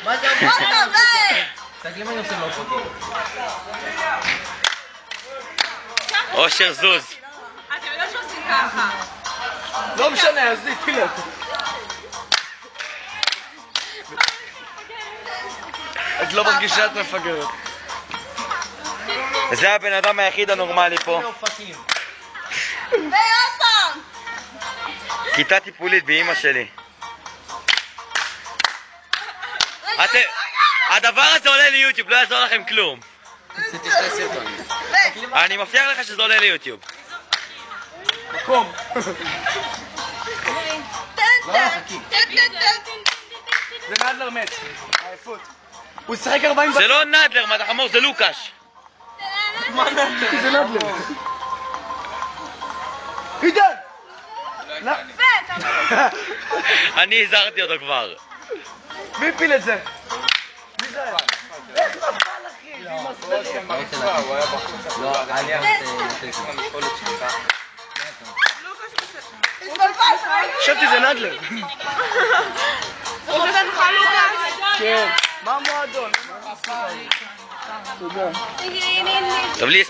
מה זה אומר? תגיד מה אני עושה לא פוגעים. אושר זוז. אתה יודע שעושים ככה. לא משנה, אז תתחיל אותו. את לא מרגישה שאת מפגרת. זה הבן אדם היחיד הנורמלי פה. כיתה טיפולית באמא שלי. הדבר הזה עולה ליוטיוב, לא יעזור לכם כלום. אני מבטיח לך שזה עולה ליוטיוב. מקום. זה נדלר מת. עייפות. הוא שחק 40 דקות. זה לא נדלר, מה אתה חמור? זה לוקש. מה נדלר? זה נדלר. עידן! אני הזהרתי אותו כבר. מי הפיל את זה? מי זה היה? איך נפל אחי? הוא היה בחוץ. לא, אני חשבתי זה נדלר. הוא נותן לך לוקש? כן. מה המועדון? תודה. טוב לי